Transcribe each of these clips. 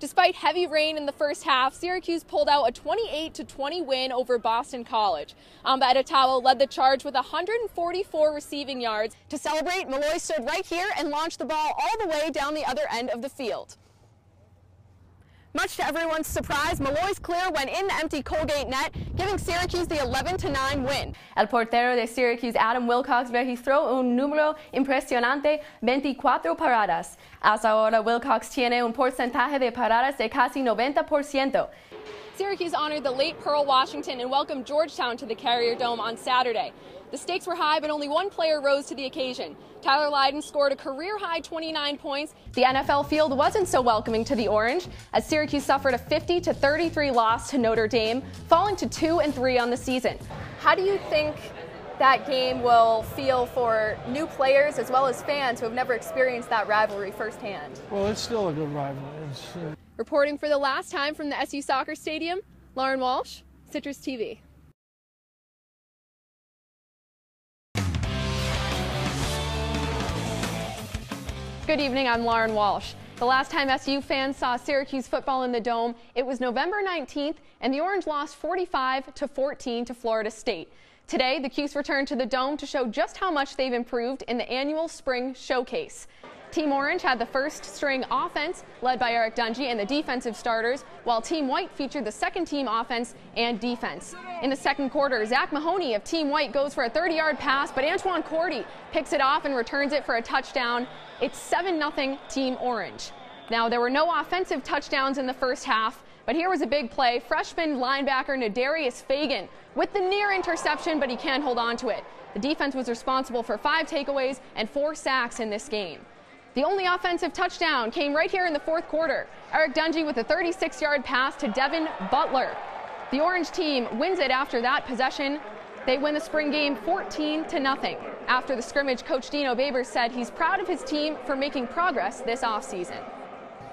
Despite heavy rain in the first half, Syracuse pulled out a 28-20 win over Boston College. Amba Edetawa led the charge with 144 receiving yards. To celebrate, Malloy stood right here and launched the ball all the way down the other end of the field. Much to everyone's surprise, Malloy's clear went in the empty Colgate net, giving Syracuse the 11-9 win. El portero de Syracuse, Adam Wilcox, registró un número impresionante, 24 paradas. Hasta ahora, Wilcox tiene un porcentaje de paradas de casi 90%. Syracuse honored the late Pearl Washington and welcomed Georgetown to the Carrier Dome on Saturday. The stakes were high, but only one player rose to the occasion. Tyler Lydon scored a career-high 29 points. The NFL field wasn't so welcoming to the Orange, as Syracuse suffered a 50-33 loss to Notre Dame, falling to 2-3 on the season. How do you think that game will feel for new players as well as fans who have never experienced that rivalry firsthand? Well, it's still a good rivalry. Reporting for the last time from the SU Soccer Stadium, Lauren Walsh, Citrus TV. Good evening, I'm Lauren Walsh. The last time SU fans saw Syracuse football in the Dome, it was November 19th, and the Orange lost 45-14 to Florida State. Today, the Cuse returned to the Dome to show just how much they've improved in the annual spring showcase. Team Orange had the first-string offense, led by Eric Dungy and the defensive starters, while Team White featured the second-team offense and defense. In the second quarter, Zach Mahoney of Team White goes for a 30-yard pass, but Antoine Cordy picks it off and returns it for a touchdown. It's 7-0 Team Orange. Now, there were no offensive touchdowns in the first half, but here was a big play. Freshman linebacker Nadarius Fagan with the near interception, but he can't hold on to it. The defense was responsible for 5 takeaways and 4 sacks in this game. The only offensive touchdown came right here in the fourth quarter. Eric Dungy with a 36-yard pass to Devin Butler. The Orange team wins it after that possession. They win the spring game 14-0. After the scrimmage, Coach Dino Babers said he's proud of his team for making progress this offseason.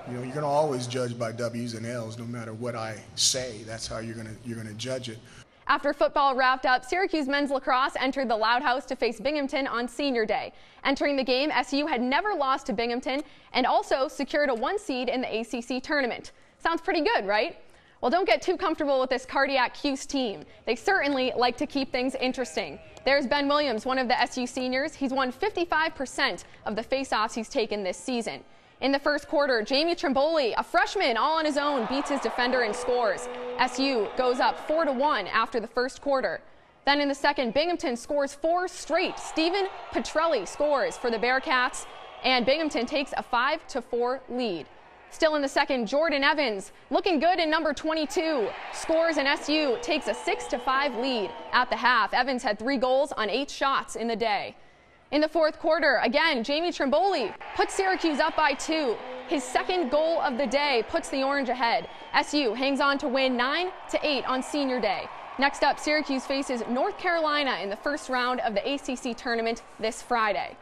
You know, you're going to always judge by W's and L's, no matter what I say. That's how you're going to judge it. After football wrapped up, Syracuse men's lacrosse entered the Loud House to face Binghamton on Senior Day. Entering the game, SU had never lost to Binghamton and also secured a 1 seed in the ACC tournament. Sounds pretty good, right? Well, don't get too comfortable with this cardiac Cuse team. They certainly like to keep things interesting. There's Ben Williams, one of the SU seniors. He's won 55% of the faceoffs he's taken this season. In the first quarter, Jamie Trimboli, a freshman all on his own, beats his defender and scores. SU goes up 4-1 after the first quarter. Then in the second, Binghamton scores 4 straight. Steven Petrelli scores for the Bearcats, and Binghamton takes a 5-4 lead. Still in the second, Jordan Evans, looking good in number 22, scores, and SU takes a 6-5 lead at the half. Evans had 3 goals on 8 shots in the day. In the fourth quarter, again, Jamie Trimboli puts Syracuse up by 2. His second goal of the day puts the Orange ahead. SU hangs on to win 9-8 on Senior Day. Next up, Syracuse faces North Carolina in the first round of the ACC tournament this Friday.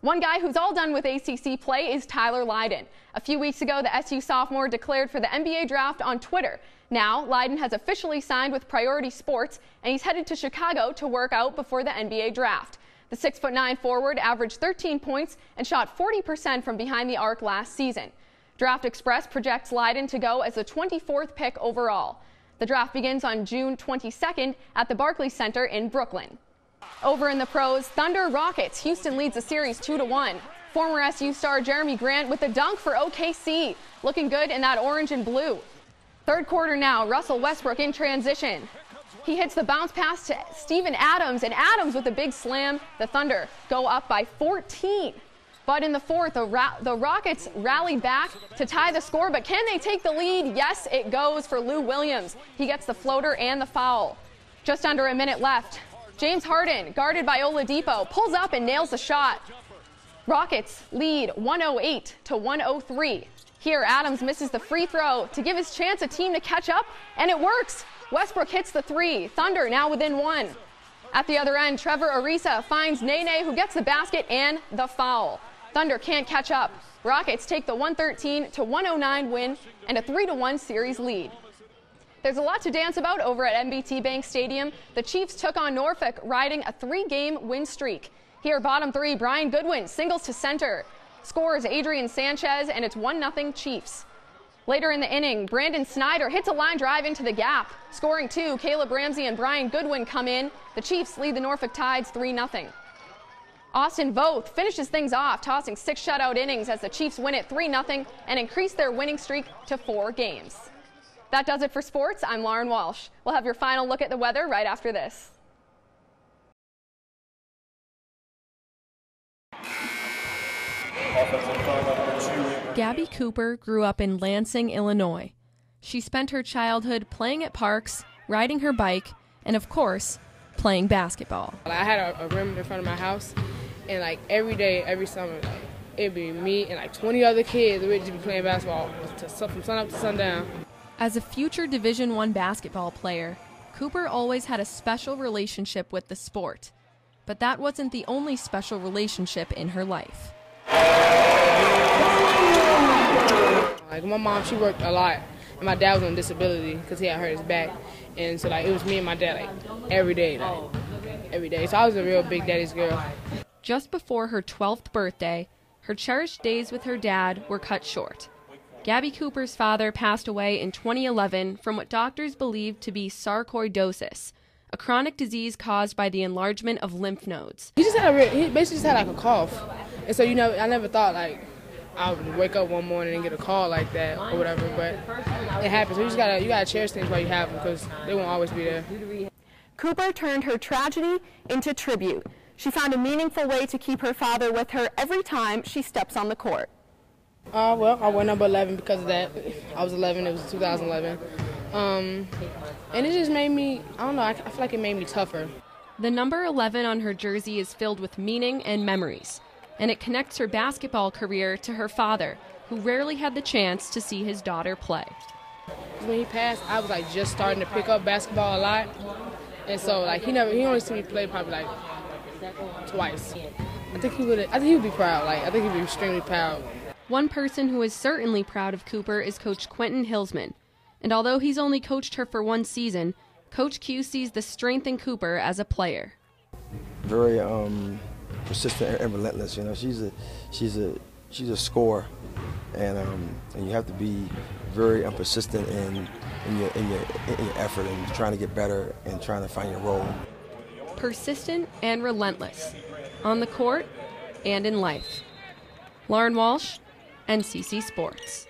One guy who's all done with ACC play is Tyler Lydon. A few weeks ago, the SU sophomore declared for the NBA draft on Twitter. Now, Lydon has officially signed with Priority Sports, and he's headed to Chicago to work out before the NBA draft. The 6'9" forward averaged 13 points and shot 40% from behind the arc last season. Draft Express projects Lydon to go as the 24th pick overall. The draft begins on June 22nd at the Barclays Center in Brooklyn. Over in the pros, Thunder Rockets. Houston leads the series 2-1. Former SU star Jeremy Grant with the dunk for OKC. Looking good in that orange and blue. Third quarter now, Russell Westbrook in transition. He hits the bounce pass to Steven Adams, and Adams with a big slam. The Thunder go up by 14. But in the fourth, the Rockets rally back to tie the score, but can they take the lead? Yes, it goes for Lou Williams. He gets the floater and the foul. Just under a minute left. James Harden, guarded by Oladipo, pulls up and nails the shot. Rockets lead 108-103. Here, Adams misses the free throw to give his chance a team to catch up, and it works. Westbrook hits the 3. Thunder now within 1. At the other end, Trevor Ariza finds Nene, who gets the basket and the foul. Thunder can't catch up. Rockets take the 113-109 win and a 3-1 series lead. There's a lot to dance about over at MBT Bank Stadium. The Chiefs took on Norfolk, riding a 3-game win streak. Here, bottom 3, Brian Goodwin singles to center. Scores Adrian Sanchez, and it's 1-0 Chiefs. Later in the inning, Brandon Snyder hits a line drive into the gap. Scoring 2, Caleb Ramsey and Brian Goodwin come in. The Chiefs lead the Norfolk Tides 3-0. Austin Voth finishes things off, tossing 6 shutout innings as the Chiefs win it 3-0 and increase their winning streak to 4 games. That does it for sports. I'm Lauren Walsh. We'll have your final look at the weather right after this. Gabby Cooper grew up in Lansing, Illinois. She spent her childhood playing at parks, riding her bike, and of course, playing basketball. I had a rim in front of my house, and like every day, every summer, like, it'd be me and like 20 other kids. We'd just be playing basketball from sun up to sundown. As a future Division I basketball player, Cooper always had a special relationship with the sport. But that wasn't the only special relationship in her life. Like my mom, she worked a lot, and my dad was on disability because he had hurt his back, and so like it was me and my dad like every day. So I was a real big daddy's girl. Just before her 12th birthday, her cherished days with her dad were cut short. Gabby Cooper's father passed away in 2011 from what doctors believed to be sarcoidosis, a chronic disease caused by the enlargement of lymph nodes. He basically just had like a cough, and so I never thought like I would wake up one morning and get a call like that or whatever, but it happens. So you gotta cherish things while you have them because they won't always be there. Cooper turned her tragedy into tribute. She found a meaningful way to keep her father with her every time she steps on the court. Well, I went number 11 because of that. I was 11, it was 2011. And it just made me, I don't know, I feel like it made me tougher. The number 11 on her jersey is filled with meaning and memories, and it connects her basketball career to her father, who rarely had the chance to see his daughter play. When he passed, I was like just starting to pick up basketball a lot, and so like he only seen me play probably like twice. I think he would be proud. Like I think he'd be extremely proud. One person who is certainly proud of Cooper is Coach Quentin Hillsman. And although he's only coached her for 1 season, Coach Q sees the strength in Cooper as a player. Very persistent and relentless. You know, she's a scorer, and you have to be very persistent in your effort and trying to get better and trying to find your role. Persistent and relentless, on the court and in life. Lauren Walsh, NCC Sports.